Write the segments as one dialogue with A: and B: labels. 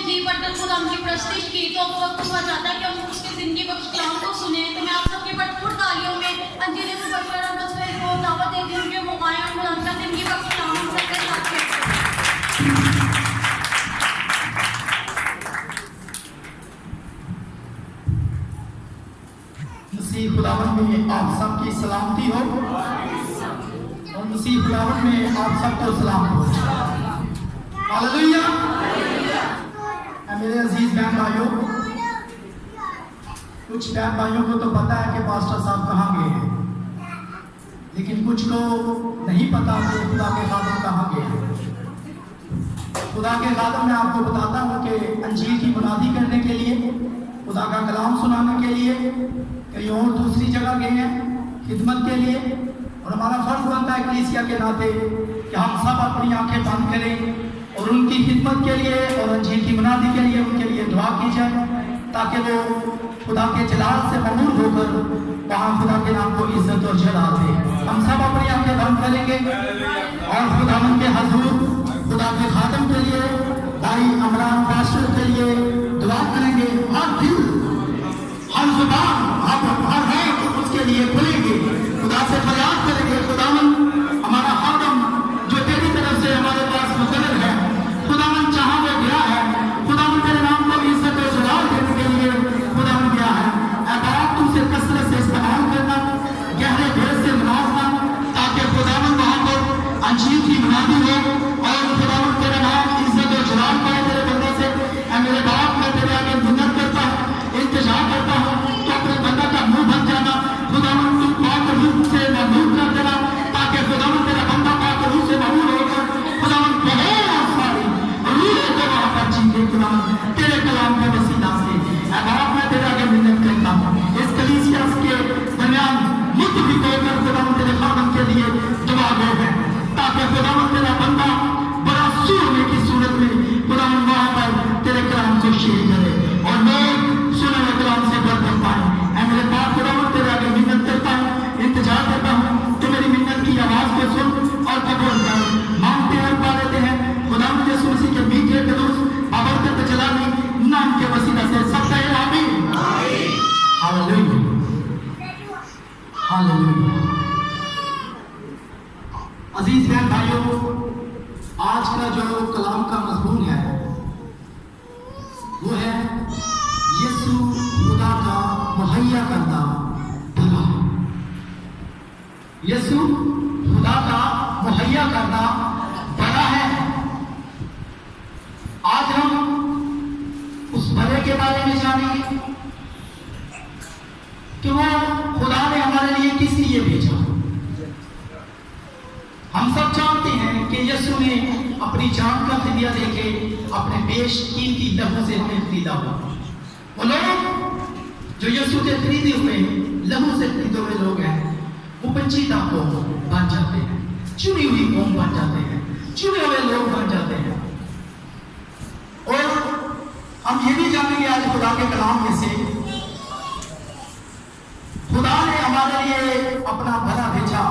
A: दी, but खुद हमकी प्रस्तिश की, तो वो वक्त हुआ चाहता है कि हम उसके जिंदगी बख्श कलाम को सुने। तो मैं आप सबके भरपूर तालियों में अंजील मुबशर बसर को दावत देती हूँ कि वो आए और खुद हमका जिंदगी बख्श कलाम हम सबके साथ शेयर करें।
B: मसीह खुदावंद में आप सबकी सलामती हो और मसीह खुदावंद में आप सबको सलाम हो। हालेलुया। मेरे अजीज बहन भाइयों, कुछ बहन भाइयों को तो पता है कि पास्टर साहब कहाँ गए हैं, लेकिन कुछ को नहीं पता कि खुदा के खादम कहाँ गए हैं। खुदा के खादम में आपको बताता हूँ कि अंजील की मुनादी करने के लिए, खुदा का कलाम सुनाने के लिए कहीं और दूसरी जगह गए हैं खिदमत के लिए। और हमारा फर्ज बनता है कलीसिया के नाते कि हम सब अपनी आंखें बंद करें और उनकी खिदमत के लिए और अंजील की मुनादी के लिए उनके लिए दुआ की जाए, ताकि वो खुदा के जलाल से ममूर होकर वहाँ खुदा के नाम को इज्जत और जलाल दे। हम सब अपनी आंखें बंद करेंगे और खुदावंद के हजूर खुदा के खादम के लिए, भाई अमरान पास्टर के लिए दुआ करेंगे। हर दिल, हर जुबान, हर है उसके लिए खुलेंगे, खुदा से फरियाद करेंगे। खुदावंद हमारा खादम जो तेरी तरफ से हमारे पास मुकर्रर है, खुदावंद चाहा वो गया है, खुदावंद तेरे नाम को इज्जत और जलाल देने के लिए खुदावंद गया है। ऐ बाप तुमसे कसरत से इस्तेमाल करना, गहरे दिल से नवाजना, ताकि खुदावंद वहाँ पर अंजील की मुनादी हो और खुदावंद तेरा नाम इज्जत और जलाल पाए तेरे बंदे से। ऐ मेरे बाप, मैं तेरे आगे मिन्नत करता हूँ, इंतजार करता हूँ तो अपने बंदा का मुंह बन जाना। खुदावंद तुम पाक रूह से ममूर कर देना, ताकि खुदावंद तेरा बंदा पाक रूह से ममूर होकर खुदावंद बहुत सारी रूह को वहाँ पर जीते खुदावंद तेरे कलाम के वसीला से। ऐ बाप, मैं तेरे आगे मिन्नत करता हूँ, इस कलीसिया के दरमियान मुत्तफिक होकर खुदावंद तेरे खादम के लिए दुआ गए हैं, ताकि खुदावंद तेरा बंदा बड़ा सूरने की सूरत में खुदावंद वहाँ पर तेरे कलाम को शेयर करे और लोग सुने हुए कलाम से बरकत पाए। ऐ मेरे बाप खुदावंद तेरे आगे मिन्नत करता हूँ, इंतजार करता हूँ, तो मेरी मिन्नत की आवाज को सुन और कबूल कर। मांगते हैं और पा लेते हैं खुदावंद यीशु मसीह के मीठे कदूस बाबरकत जलाली नाम के वसीला से। सब कहें आमीन। Hallelujah, hallelujah. अजीज बहन भाइयों, आज का जो कलाम का मजमून है वो है यीशु खुदा का मुहैया करना भला। यीशु खुदा का मुहैया करना भला है। आज हम उस भले के बारे में जानेंगे कि वो खुदा ने हमारे लिए किस लिए भेजा। हम सब जानते हैं कि यीशु ने अपनी जान का फिदिया देके अपने बेशकीमती लहू से हमें खरीदा हुआ। वो लोग जो यीशु के खरीदे हुए लहू से खरीदे हुए लोग हैं, वो पेचीदा कौम बन जाते हैं, चुनी हुई कौम बन जाते हैं, चुने हुए लोग बन जाते हैं। और हम ये भी जानेंगे आज खुदा के कलाम में से, खुदा ने हमारे लिए अपना भला भेजा,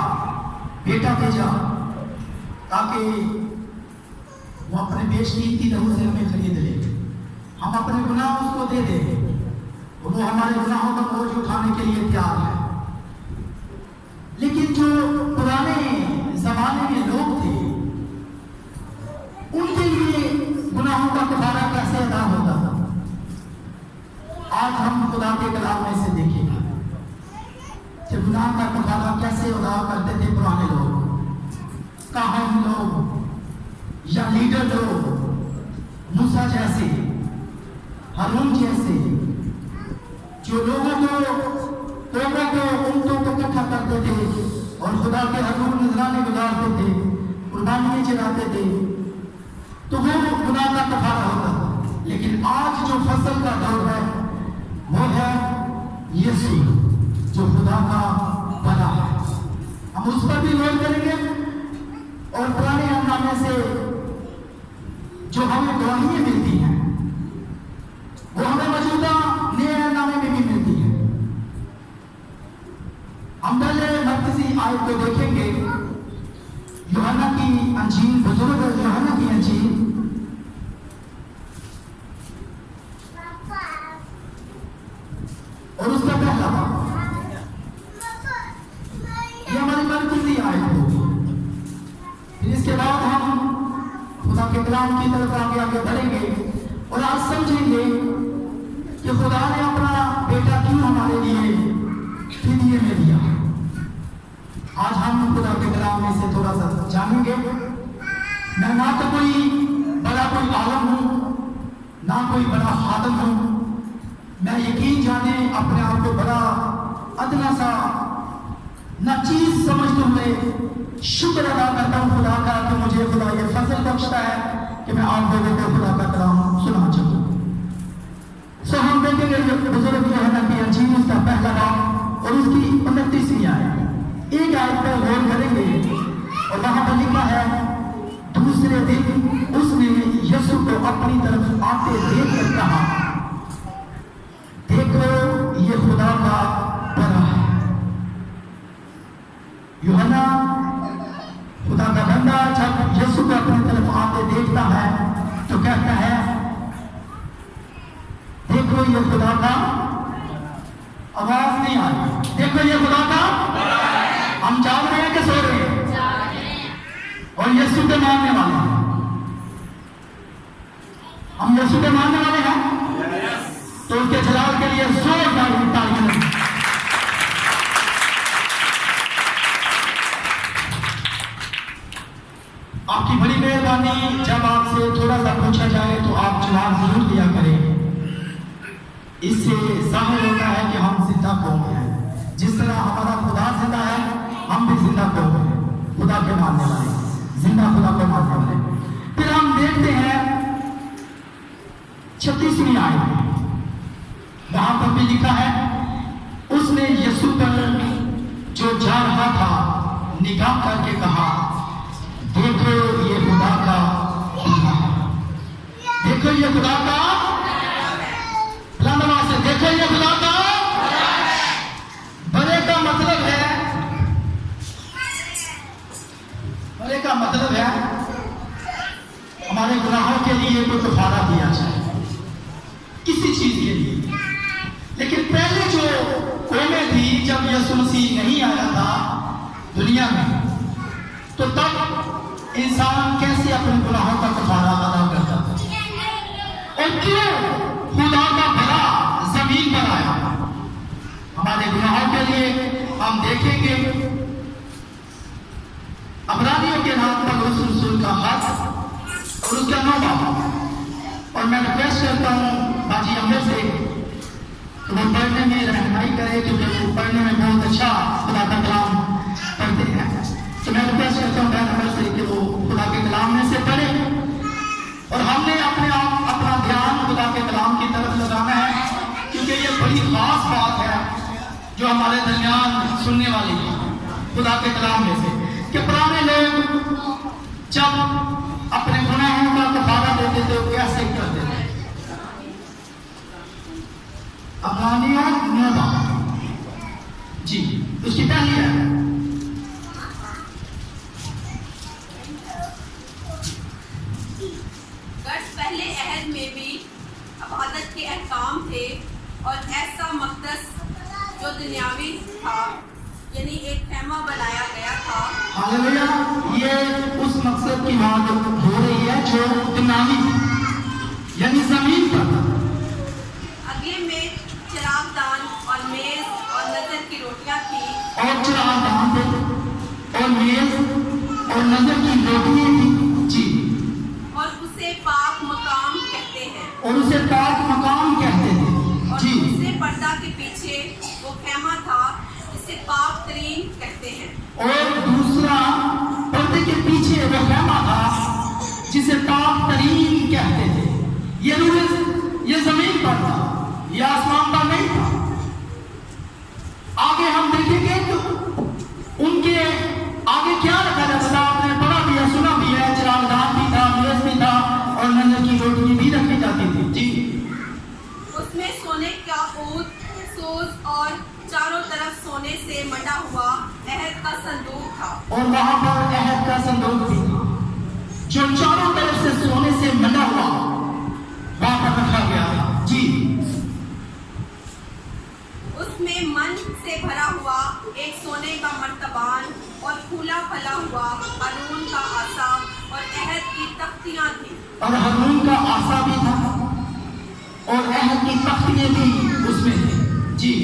B: बेटा भेजा, ताकि वो अपने बेशकीमती लहू से हमें खरीद ले। हम अपने गुनाह उसको दे दें, वो हमारे गुनाहों का बोझ उठाने के लिए तैयार है। लेकिन जो पुराने जमाने में लोग थे, उनके लिए गुनाहों का कफारा कैसे अदा होता था, आज हम खुदा के कलाम में से देखेंगे कि गुनाह का कफारा कैसे अदा करते थे पुराने लोग। काहन लोग या लीडर लोग, मूसा जैसे, हारून जैसे, जो लोगों को ऊँटों को इकट्ठा करते थे और खुदा के हजूर नजराने गुजारते थे, कुर्बानियां चढ़ाते थे, तो वो गुनाह का कफारा होता था। लेकिन आज जो फसल का दौर है वो है यीशु, जो खुदा का भला है। हम उस पर भी गौर करेंगे और पुराने नामे से जो हमें गवाहियां मिलती हैं वो हमें मौजूदा नए नामे में भी मिलती है। हम पहले मरकजी आयत को देखेंगे, यूहन्ना की अंजील, बुजुर्ग यूहन्ना की अंजील कलाम की तरफ आगे आगे बढ़ेंगे और आज समझेंगे कि खुदा ने अपना बेटा क्यों हमारे लिए फिदिये में दिया। आज हम खुदा के कलाम में से थोड़ा सा जानेंगे। मैं ना तो कोई बड़ा कोई आलम हूँ, ना कोई बड़ा खादम हूँ। मैं यकीन जाने अपने आप को बड़ा अदना सा ना चीज समझते हुए शुक्र अदा करता हूँ खुदा का कि मुझे खुदा ये फजल बख्शता है कि मैं आप लोगों को खुदा का कलाम सुना सकूं। सो हम देखेंगे बुजुर्ग यूहन्ना की अंजील उसका पहला बाब और उसकी 29वीं आयत। एक आयत पर गौर करेंगे और वहां पर लिखा है, दूसरे दिन उसने यीशु को अपनी तरफ आते देखकर कहा, देखो ये खुदा का बड़ा है। यूहन्ना खुदा का बंदा जब यीशु को अपनी तरफ आते देखता है तो कहता है, देखो ये खुदा का, आवाज नहीं आ रही, देखो ये खुदा का। हम जाग रहे हैं कि सो रहे हैं? और यीशु के मानने वाले हैं। हम यीशु के मानने वाले हैं तो उसके जलाल के लिए जोरदार तालियां। आपकी बड़ी मेहरबानी, जब आपसे थोड़ा सा पूछा जाए तो आप जवाब जरूर दिया करें। इससे जाहिर होता है कि हम जिंदा कौम हैं। जिस तरह हमारा खुदा जिंदा है, हम भी जिंदा कौम हैं, खुदा के मानने वाले, जिंदा खुदा को मानने वाले। फिर हम देखते हैं 36वीं आयत, वहां पर भी लिखा है, उसने यीशु पर जो जा रहा था निगाह करके कहा, देखो ये खुदा का, देखो ये खुदा का, लंदवा से देखो ये खुदा का बड़े का मतलब है, बड़े का मतलब है हमारे गुनाहों के लिए कोई कफारा दिया जाए किसी चीज के लिए। लेकिन पहले जो कौमें थी, जब यीशु मसीह नहीं आया था दुनिया में, तो तब इंसान कैसे अपने गुनाहों का कफारा अदा करता था और क्यों खुदा का भला जमीन पर आया हमारे गुनाहों के लिए। हम देखेंगे अबरानियों के नाम पर रसूल का खत और उसका 9 बाब। और मैं रिक्वेस्ट करता हूँ बाजी अम्बर से तो वो पढ़ने में रहनुमाई करे, क्योंकि वो पढ़ने में बहुत अच्छा खुदा का कलाम पढ़ते हैं। तो मैं रिक्वेस्ट करता हूँ रहनुमाई से कि वो खुदा के कलाम में से पढ़े और हमने अपना ध्यान खुदा के कलाम की तरफ लगाना है, क्योंकि ये बड़ी खास बात है जो हमारे दरमियान सुनने वाली है खुदा के कलाम में से, कि पुराने लोग जब अपने गुनाहों का कफारा देते थे वो कैसे करते थे। अबरानियों 9 बाब जी, उसकी पहली है,
C: पहले अहद में भी इबादत के अहकाम थे और ऐसा मक़दस जो दुनियावी था, यानी एक खैमा बनाया गया था।
B: हालेलुया। ये उस मकसद की बात हो रही है जो दुनियावी यानी जमीन पर।
C: अगले में चिरागदान और मेज और नजर की रोटियां थी,
B: और चिरागदान थे और मेज और नजर की रोटियां थी जी,
C: और उसे पाक मकाम कहते हैं,
B: और उसे पाक मकाम कहते थे
C: और
B: जी।
C: दूसरे पर्दा के पीछे वो खैमा था जिसे पाक तरीन कहते हैं,
B: और दूसरा पर्दे के पीछे वो खैमा था जिसे पाक तरीन कहते थे। ये जमीन पर था, ये आसमान पर नहीं था। आगे हम देखेंगे तो उनके आगे क्या रखा जाता था, आपने पढ़ा भी है, सुना भी है, चिरागदान भी था, मेज भी था और नजर की रोटी भी रखी जाती थी जी।
C: उसमें सोने का ऊद सोज और चारों तरफ सोने से मंडा हुआ अहद का संदूक था,
B: और वहां पर अहद का संदूक भी था जो चारों तरफ से सोने से मंडा हुआ वहां पर रखा गया था जी।
C: उसमें मन से भरा हुआ एक सोने का मर्तबान
B: और हारून का आसा भी था और अहद की तख्तियां भी उसमें थी। जी।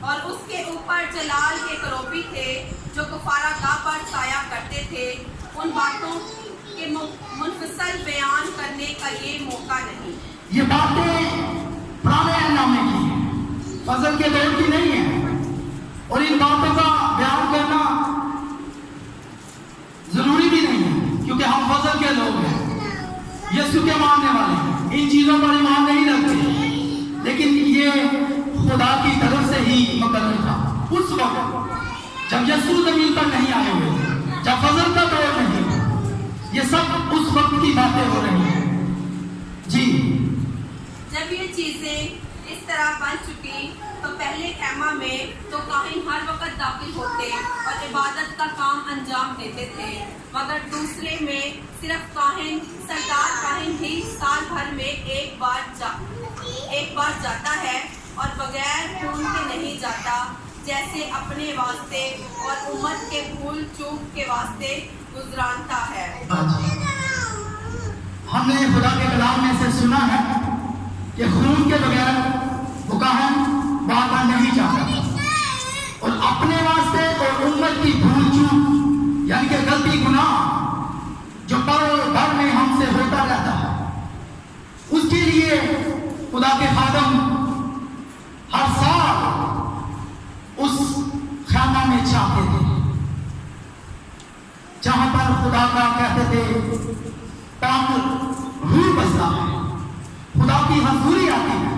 C: और उसके ऊपर जलाल के करोबी थे जो कफारा गाह पर साया करते थे। उन बातों के मुनफसल बयान करने का ये मौका नहीं।
B: ये बातें पुराने नामे की हैं, फजल के दौर की नहीं है। और इन बातों का बयान करना जरूरी भी नहीं है, क्योंकि हम फजल के लोग हैं, यीशु के मानने वाले हैं, इन चीजों पर ईमान नहीं रखते। लेकिन ये खुदा की तरफ से ही मुकर्रर था। उस वक्त जब यीशु जमीन पर नहीं आए हुए थे, जब फजल का दौर नहीं, ये सब उस वक्त की बातें हो रही हैं। जी।
C: जब ये चीजें इस तरह बन चुकी तो पहले खेमा में तो काहिन हर वक्त दाखिल होते और इबादत का काम अंजाम देते थे, मगर दूसरे में सिर्फ काहिन, सरदार काहिन ही साल भर में एक बार जाता है और बगैर खून के नहीं जाता, जैसे अपने वास्ते और उम्मत के भूल चूक के वास्ते गुजरानता है।
B: हमने खुदा के कलाम में से सुना है कि खून के बगैर वो काहिन बात नहीं चाहता और अपने वास्ते और उम्मत की भूल चूक यानी कि गलती गुनाह जो पल भर में हमसे होता रहता है, उसके लिए खुदा के खादम हर साल उस खाना में चाहते थे जहां पर खुदा का कहते थे पाक रूह बसता है, खुदा की हजूरी आती है।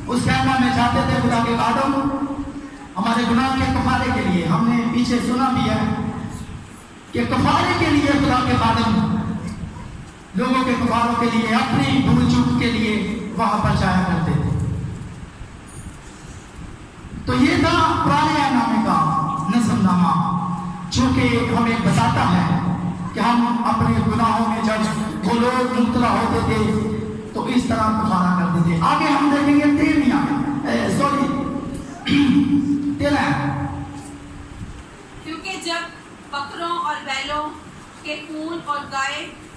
B: उस खेमा में जाते थे खुदा के खादम हमारे गुनाह के कफारे के लिए। हमने पीछे सुना भी है कि कफारे के लिए खुदा के खादम लोगों के कफारों के लिए, अपनी भूल चूक के लिए वहां पर जाया करते थे। तो ये था पुराने नामे का नज़रनामा, जो कि हमें बताता है कि हम अपने गुनाहों में जब वो लोग मुब्तला होते थे तो इस तरह कफारा करते थे। आगे हम देखेंगे 13।
C: क्योंकि जब बकरों और बैलों के खून और गाय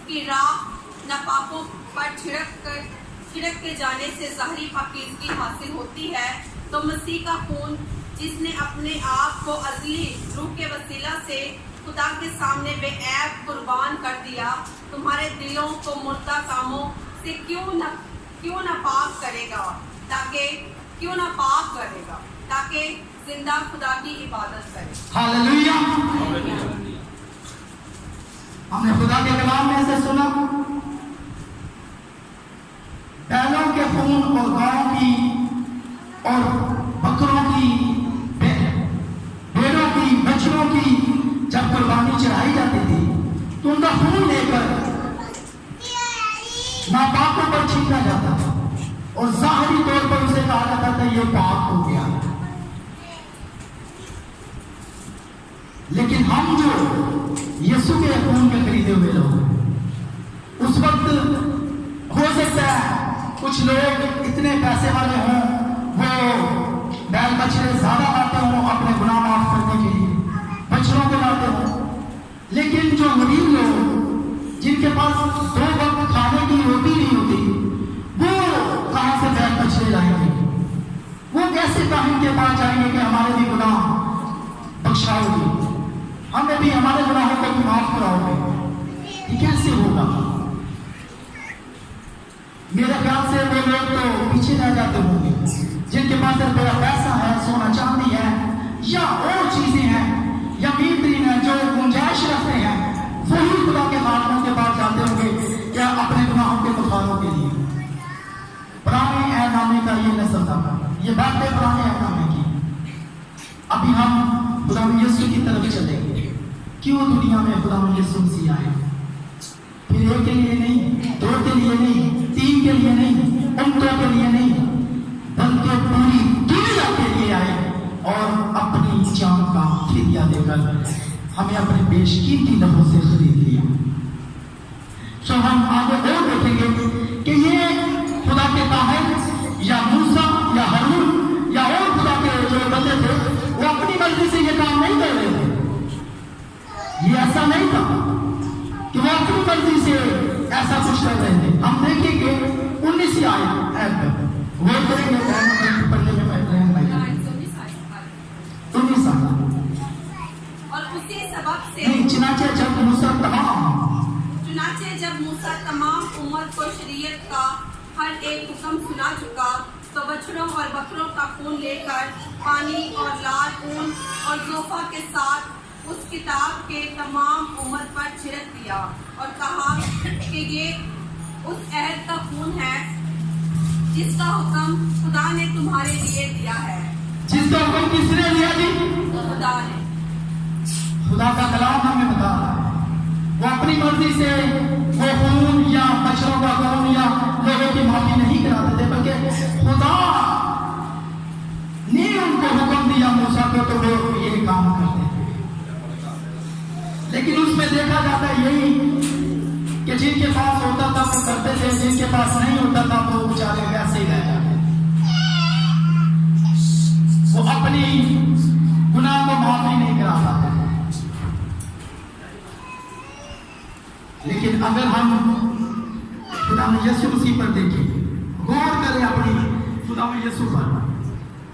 C: की राख नापाकों पर छिड़क के जाने से ज़ाहिरी पाकीज़गी हासिल होती है, तो मसीह का खून जिसने अपने आप को अज़ली रूह के वसीला से खुदा के सामने बेऐब कुर्बान कर दिया, तुम्हारे दिलों को मुर्दा कामों से क्यों न पाक करेगा, ताकि जिंदा खुदा की इबादत करें।
B: हालेलुया। हमने खुदा के कलाम में से सुना बैलों के खून और गायों की और बकरों की, भेड़ों की, बछड़ों की जब कुर्बानी चढ़ाई जाती थी तो उनका खून लेकर नापाकों पर छींटा जाता था और ज़ाहिरी तौर पर उसे कहा जाता था ये पाक हो गया। लेकिन हम जो यीशु के खून के खरीदे हुए लोग, उस वक्त हो सकता है कुछ लोग इतने पैसे वाले हों, वो बैल बछड़े ज्यादा लाते हों अपने गुनाह माफ करने के लिए, बछड़ों को लाते हों। लेकिन जो गरीब लोग जिनके पास 2 वक्त खाने की रोटी नहीं होती, वो कहां से बैल बछड़े लाएंगे? वो कैसे काहिन के पास जाएंगे कि हमारे भी गुनाह बख्शाओगे, हमें भी हमारे गुनाहों को भी माफ कराओगे? ये कैसे होगा? मेरे ख्याल से वो लोग तो पीछे रह जाते होंगे जिनके पास रुपया पैसा है, सोना चांदी है या और चीजें हैं या बेहतरीन है, जो गुंजाइश रखते हैं, वही खुदा के खादमों के पास जाते होंगे या अपने गुनाहों के कफारों के लिए। पुराने ऐनामे का ये नस्ल था, ये बातें पुराने ऐनामे की। अभी हम खुदा यीशु की तरफ चलेंगे। क्यों दुनिया में खुदा यीशु मसीह आए? फिर एक के लिए नहीं, 2 के लिए नहीं, 3 के लिए नहीं, उम्मतों के लिए नहीं, बल्कि पूरी दुनिया के लिए आए और अपनी जान का फिदिया देकर हमें अपने बेशकीमती लहू से खरीद लिया। तो हम आगे और देखेंगे कि ये खुदा के काहिन या मूसा या हारून या और खुदा के जो बंदे थे, वो अपनी मर्जी से ये काम नहीं कर रहे थे। ये ऐसा नहीं था कि वो अपनी मर्जी से ऐसा कुछ कर रहे थे। हम देखेंगे 19 आयत वो करेंगे पढ़ने में
C: और उसी सबब से
B: नहीं चुनाचे जब मूसा
C: तमाम उम्मत को शरीयत का हर एक हुक्म सुना चुका तो बछड़ों और बकरों का खून लेकर पानी और लाल ऊन और जोफा के साथ उस किताब के तमाम उम्मत पर छिड़क दिया और कहा कि ये उस अहद का खून है जिसका हुक्म खुदा ने तुम्हारे लिए दिया है।
B: जिसका हुक्म किसने दिया जी?
C: खुदा ने।
B: खुदा का कलाम हमें बता रहा है वो अपनी मर्जी से वो खून या बच्चों का खून या लोगों की माफी नहीं कराते थे, बल्कि खुदा ने उनको हुक्म दिया मूसा को तो वो ये काम करते थे। लेकिन उसमें देखा जाता है यही कि जिनके पास होता था वो करते थे, जिनके पास नहीं होता था वो बेचारे वैसे ही रह जाते। वो अपनी गुनाह को माफी नहीं कराता था। लेकिन अगर हम खुदा में यीशु मसीह पर देखें, गौर करें अपनी खुदा में यीशु पर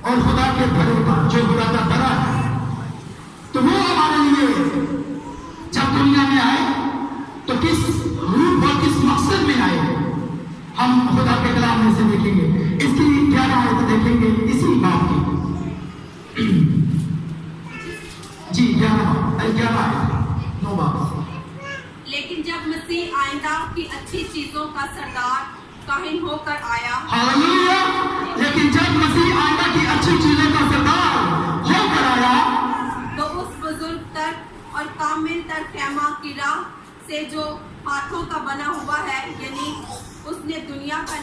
B: और खुदा के बड़े पर, जो खुदा का बड़ा है, तो वो हमारे लिए जब दुनिया में आए तो किस रूप और किस मकसद में आए हम खुदा के कलाम में से देखेंगे। इसकी 11 आयत देखेंगे इसी बात की जी 11 आयत 9 बात।
C: लेकिन जब मसीह आइंदा की अच्छी चीजों का सरदार काहिन होकर आया,
B: हालेलुया। लेकिन जब मसीह आइंदा की अच्छी चीजों का सरदार होकर आया
C: तो उस बुजुर्ग तर और कामिल तर खेमा की राह से जो हाथों का बना हुआ है, यानी उसने दुनिया का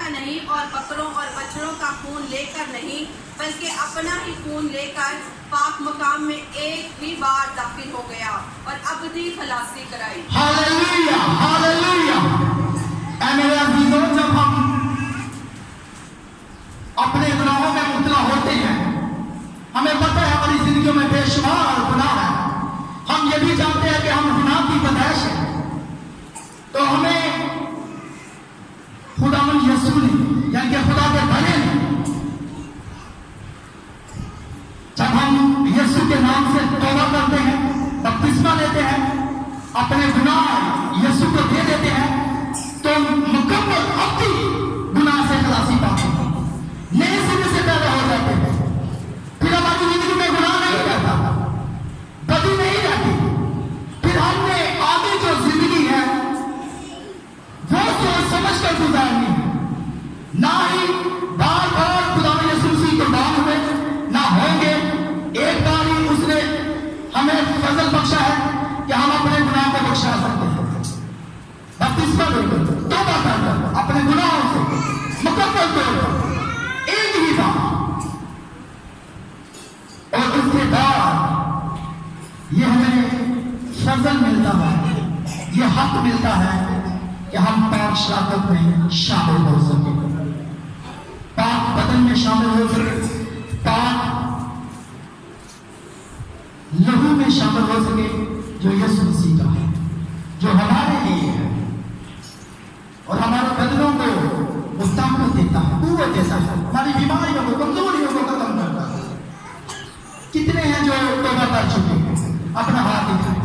C: नहीं और बकरों और बछड़ों का खून लेकर नहीं, बल्कि अपना ही खून लेकर पाक मकाम में एक ही बार दाखिल हो गया और अबदी खलासी कराई।
B: Hallelujah hallelujah. मेरे अजीजों, जब हम अपने गुनाहों में मुब्तला होते हैं, हमें पता है हमारी जिंदगियों में बेशुमार गुनाह है, हम ये भी जानते हैं कि हम गुनाह की पैदाइश है, तो हमें खुदावंद यीशु ने यानी कि खुदा के बने ने जब हम यीशु के नाम से तौबा करते हैं, बपतिस्मा लेते हैं, अपने गुनाह यीशु को दे देते हैं, तो मुकम्मल अपनी गुनाह से खलासी पाते हैं, नए सिरे से पैदा हो जाते हैं। फिर हमारी जिंदगी में गुनाह नहीं रहता, बदी नहीं रहती। फिर हमने आगे जो जिंदगी है वो सोच समझ कर गुजारनी है, ना ही बार बार खुदा यीशु मसीह कुर्बान हुए ना होंगे। एक बार ही उसने हमें फजल बख्शा है कि हम अपने गुनाह को बख्शा सकते हैं, बपतिस्मा लेकर तौबा कर अपने गुनाहों से मुकम्मल तौर पर एक ही बार, और उसके बाद ये हमें फजल मिलता है, ये हक मिलता है कि हम पाक शराकत में शामिल हो सके, पाक बदन में शामिल हो सके, पाक लहू में शामिल हो सके, जो यीशु मसीह का है, जो हमारे लिए है और हमारे बदनों को वो ताकत देता है, कुव्वत देता है, हमारी बीमारियों को, कमजोरियों को खत्म करता है। कितने हैं जो तौबा कर चुके हैं? अपना हाथ दिखाएं,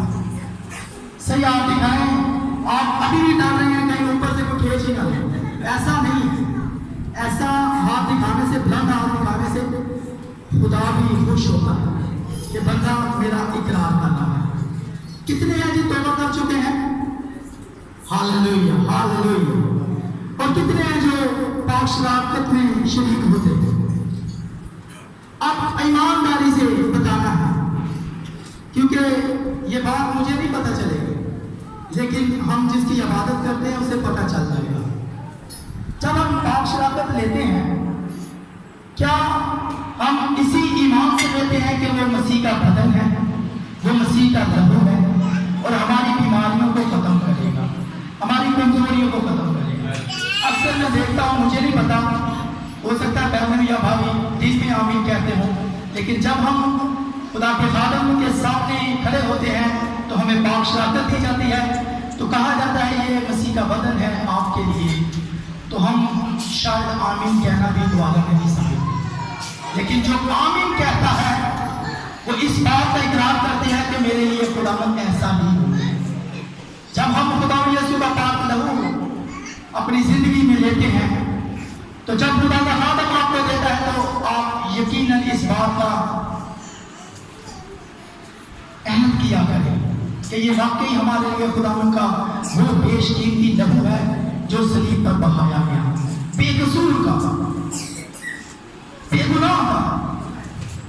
B: सही हाथ दिखाएं। आप अभी भी डाल रहे हैं, कहीं ऊपर से कोई खींच ही ना ले, ऐसा नहीं है। ऐसा हाथ दिखाने से, बुलंद हाथ दिखाने से खुदा भी खुश होता है कि बंदा मेरा इकरार करना है। कितने हैं जो तौबा कर चुके हैं? Hallelujah hallelujah. और कितने हैं जो पाक शराकत में शरीक होते हैं? अब ईमानदारी से बताना है, क्योंकि ये बात मुझे नहीं पता चलेगी, लेकिन हम जिसकी इबादत करते हैं उसे पता चल जाएगा। जब हम पाक शराकत लेते हैं, क्या हम इसी ईमान से लेते हैं कि वो मसीह का बदन है, वो मसीह का लहू है और हमारी बीमारियों को खत्म करेगा, हमारी कमजोरियों को खत्म करेगा? अक्सर मैं देखता हूँ, मुझे नहीं पता, हो सकता है बहन या भाभी जिस भी आमीन कहते हो, लेकिन जब हम खुदा के खादम के सामने खड़े होते हैं तो हमें पाक शराकत दी जाती है, का बदन है आपके लिए, तो हम शायद आमीन कहना भी दोबारा नहीं सकते। लेकिन जो आमीन कहता है वो इस बात का इकरार करते हैं कि मेरे लिए खुदावंद ऐसा नहीं हुआ। जब हम खुदा यीशु का पाक लहू अपनी जिंदगी में लेते हैं, तो जब खुदा का खादम आपको देता है, तो आप यकीनन इस बात का अहद किया करें कि ये वाकई हमारे लिए खुदावंद का वो बेशकीमती लहू है जो सलीब पर बहाया गया, बेकसूर का, बेगुनाह का,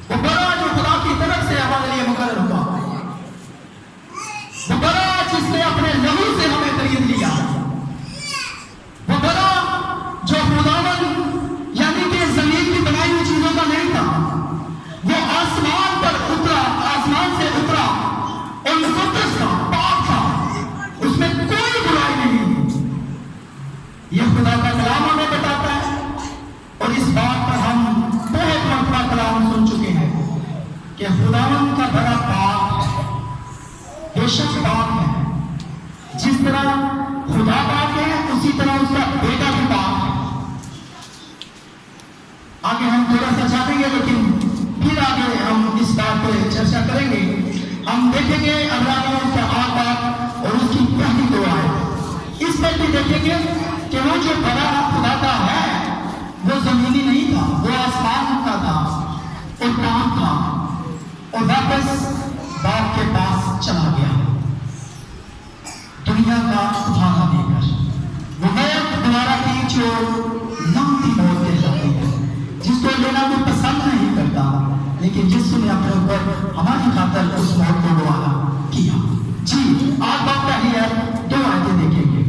B: वो बड़ा जो खुदा की तरफ से हमारे लिए मुकर्रर हुआ, वो बड़ा जिसने अपने लहू से हमें खरीद लिया, वो बड़ा जो खुदावंद यानी कि जमीन की बनाई हुई चीजों का नहीं था, वो आसमान पर उतरा, आसमान से उतरा और मुकद्दस था, पाक था, उसमें कोई बुराई नहीं। यह खुदा का कलाम हमें बताता है, और इस बात पर हम बहुत मरतबा कलाम सुन चुके हैं कि खुदावंद का बड़ा पाक है, बेशक पाक है। जिस तरह खुदा पाक है, उसी तरह उसका बेटा भी पाक है। आगे हम थोड़ा सा जानेंगे, लेकिन फिर आगे हम इस बात पर चर्चा करेंगे। हम देखेंगे अब्राहम का आबाद और उसकी पहली दुआ है। इस पर भी देखेंगे कि वो जो बड़ा खुदा का है वो जमीनी नहीं था, वो आसमान का था और पाक था, और वापस बाप के पास चला गया दुनिया का सहारा देकर। वो मौत दोबारा की जो लंबी मौत दे जाती है, जिसको लेना कोई पसंद नहीं करता, लेकिन जिसने अपने ऊपर हमारी खातर उस मौत को दोबारा किया। जी आज बात पहली है, दो आयतें देखेंगे।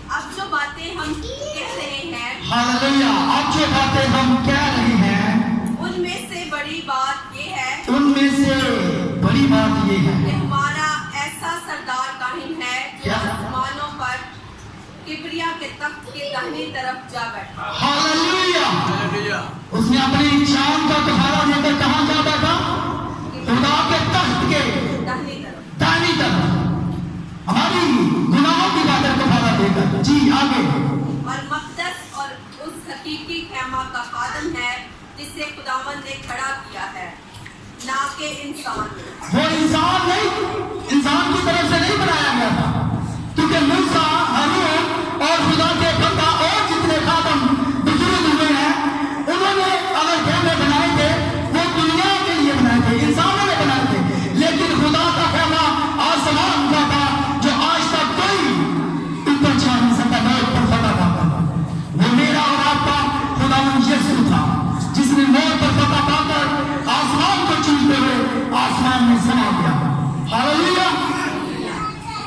C: अब जो बातें हम कह रहे हैं,
B: हालेलुया, अब जो बातें हम कह रहे हैं,
C: उनमें से बड़ी बात ये है,
B: उनमें से बड़ी बात ये है
C: कि हमारा ऐसा सरदार काहिन है जो
B: क्या?
C: आसमानों पर किबरिया के तख्त के दाहिनी तरफ जा बैठा।
B: हालेलुया, उसने अपनी जान का सहारा लेकर कहां जा बैठा? खुदा के तख्त के
C: दाहिनी तरफ।
B: दाहिनी तरफ, हमारी गुनाहों की बातें को सहारा देकर। जी आगे।
C: और मक़दस और उस हकीकी खेमा का खादम है जिसे खुदावंद ने खड़ा किया है, ना कि इंसान।
B: वो इंसान नहीं, इंसान की तरफ से नहीं बनाया गया था, क्योंकि मूसा, हारून और खुदा के बंदा और जितने खादम बुजुर्ग हुए हैं, उन्होंने अगर खेमे बनाए थे वो दुनिया के लिए बनाए थे, इंसानों ने बनाए थे। लेकिन खुदा का खेमा आसमान का था, जो आज तक कोई ऊपर छा नहीं सकता, मौत पर फतह पाता। वो मेरा और आपका खुदावंद यीशु था, जिसने मौत पर फतह पाकर आसमान को चूमते हुए आसमान में समा गया। हालेलुया।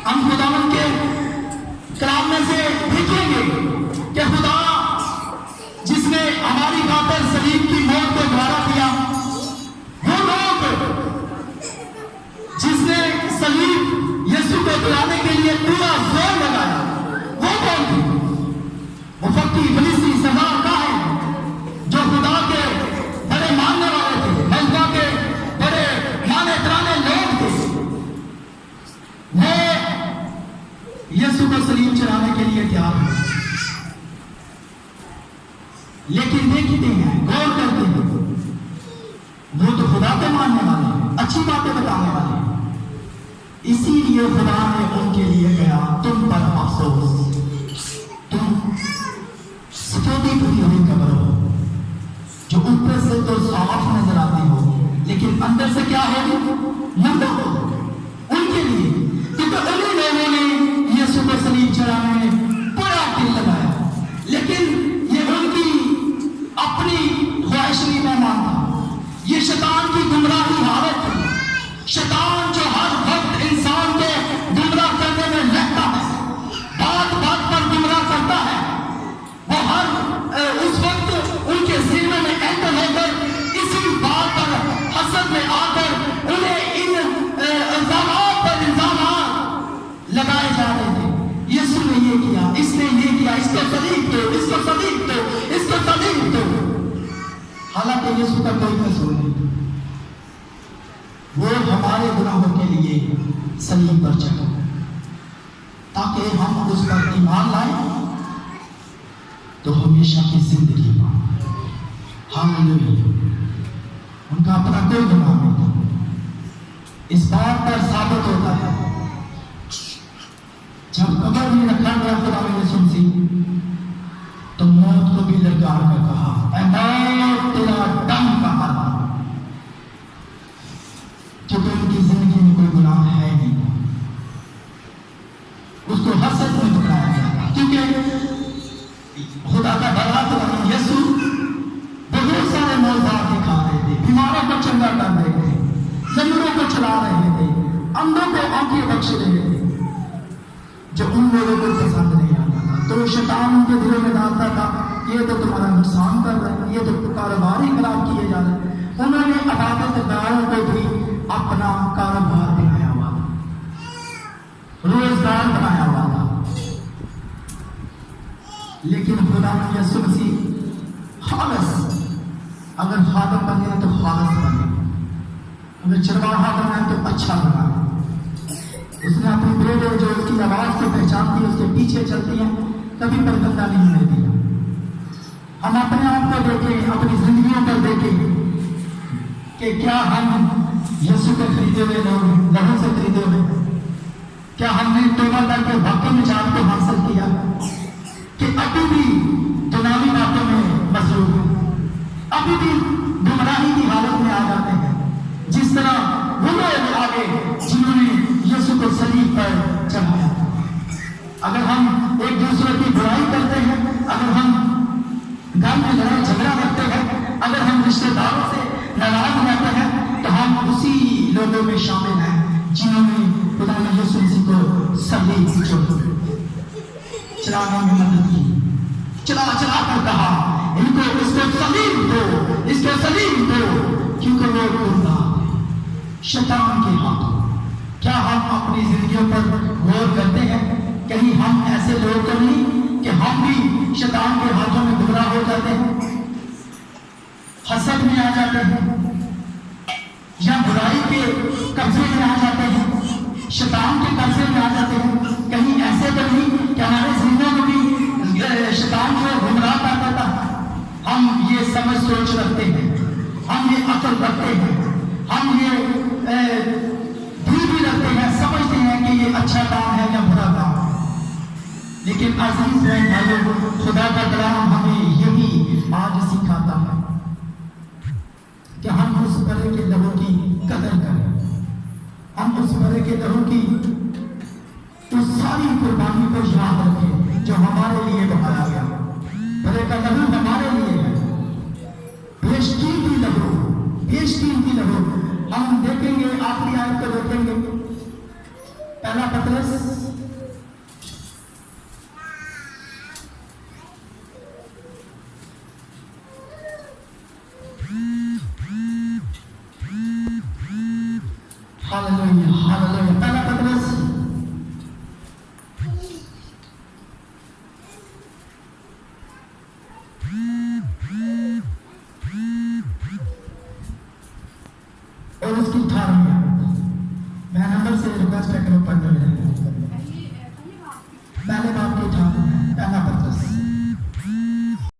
B: हम खुदावंद के कलाम में से देखेंगे कि खुदा जिसने हमारी खातिर सलीब की मौत को द्वारा किया, वो लोग जिसने सलीब यीशु को दिलाने के लिए पूरा जोर लगाया, वो कौन थे? वो फक्की फलिस्ती सरदार का है, जो खुदा के बड़े मानने वाले थे, मजबा के बड़े माने तराने लोग थे। वो यीशु को सलीब चढ़ाने के लिए तैयार हुए, लेकिन देखते हैं, गौर करते हैं, वो तो खुदा के मानने वाले हैं, अच्छी बातें बताने वाले हैं, इसीलिए खुदा ने उनके लिए कहा, तुम पर अफसोस, तुम सफेदी भरी हुई कब्र हो, जो ऊपर से तो साफ नजर आती हो, लेकिन अंदर से क्या होगी? मुर्दा हो। उनके लिए, क्योंकि उन्हीं लोगों ने यीशु को सलीब चढ़ाने में बड़ा दिल लगाया, लेकिन ये उनकी अपनी ख्वाहिशी में मानता, ये शैतान की गुमराही हालत है। शैतान जो हर वक्त इंसान को गुमराह करने में लगता है, बात बात पर गुमराह करता है, वो हर उस वक्त उनके सीने में एंटर होकर इसी बात पर हसद में आकर उन्हें इन इल्जामात पर इल्जामात लगाए जा रहे थे। यीशु ने हालांकि यीशु का कोई कसूर नहीं था, वो हमारे गुनाहों के लिए सलीब पर चढ़ा ताकि हम उस पर ईमान लाएं तो हमेशा की जिंदगी पाएं। हालेलुया। उनका अपना कोई गुनाह नहीं था। इस बात पर साबित होता है जब कब्र में रखा गया खुदा ने यीशु मसीह तो मौत को भी ललकार कर कहा, ऐ मौत तेरा दम कहाँ, क्योंकि उनकी जिंदगी में कोई गुनाह है नहीं, उसको हसद में पकड़ाया गया क्योंकि खुदा का बड़ा खुदा यीशु बहुत सारे मौजूद दिखा रहे थे, बीमारों को चंगा कर रहे थे, जमीनों को चला रहे थे, अंधों को आंखें बख्श रहे थे, जो उन लोगों को पसंद नहीं आता था। तो शैतान उनके दिलों में डालता था, ये तो तुम्हारा नुकसान कर रहे हैं, ये तो कारोबार ही खराब किए जा रहे हैं। उन्होंने इबादतगारों को भी अपना कारोबार बनाया हुआ था, रोजगार बनाया हुआ था। लेकिन खुदा ने यीशु मसीह खालिस, अगर खादम बने तो खालिस बने, अगर चरवाहा बना है तो अच्छा बना। उसने अपनी बेटे जो उसकी आवाज को पहचानती है, उसके पीछे चलती है, कभी परगंदा नहीं होने दिया। हम अपने आप को देखें, अपनी जिंदगियों पर देखें कि क्या हम यीशु के खरीदे हुए लोग, लहू से खरीदे हुए, क्या हमने तौबा करके वाकई में जान को हासिल किया कि अभी भी दुनियावी बातों में मसरूफ है, अभी भी गुमराही की हालत में आ जाते हैं, जिस तरह वो लोग आगे जिन्होंने यीशु को सलीब पर चढ़ाया। अगर हम एक दूसरे की बुराई करते हैं, अगर हम घर में लड़ाई झगड़ा करते हैं, अगर हम रिश्तेदारों से नाराज रहते हैं, तो हम उसी लोगों में शामिल हैं जिन्होंने खुदा ने यीशु मसीह को सलीब चलाने में मदद की, चला कर कहा इनको, इसको सलीब दो, इसको सलीब दो, क्योंकि वो खुदा शैतान के हाथों। क्या हम अपनी जिंदगियों पर गौर करते हैं? कहीं हम ऐसे लोग तो नहीं कि हम भी शैतान के हाथों में गुमराह हो जाते हैं, हसद में आ जाते हैं, या बुराई के कब्जे में आ जाते हैं, शैतान के कब्जे में आ जाते हैं? कहीं ऐसे तो नहीं कि हमारे जिंदगी में भी शैतान को गुमराह कर देता? हम ये समझ सोच रखते हैं, हम ये अकल रखते हैं, हम ये भी रखते हैं, समझते हैं कि ये अच्छा काम है या बुरा काम है। लेकिन अजीज भाइयों, खुदा का कलाम हमें यही आज सिखाता है कि हम उस बड़े के लहू की कदर करें, हम उस बड़े के लहू की उस सारी कुर्बानी को याद रखें जो हमारे लिए बहाया गया। बड़े का लहू हमारे लिए है, बेशकीमती लहू, बेशकीमती लहू। हम देखेंगे, आखिरी आयत को देखेंगे, पहला पतरस हालेलुया, हालेलुया, पहला पतरस और उसकी 18 मैं नंबर से रिक्वेस्ट करूं पढ़ने में।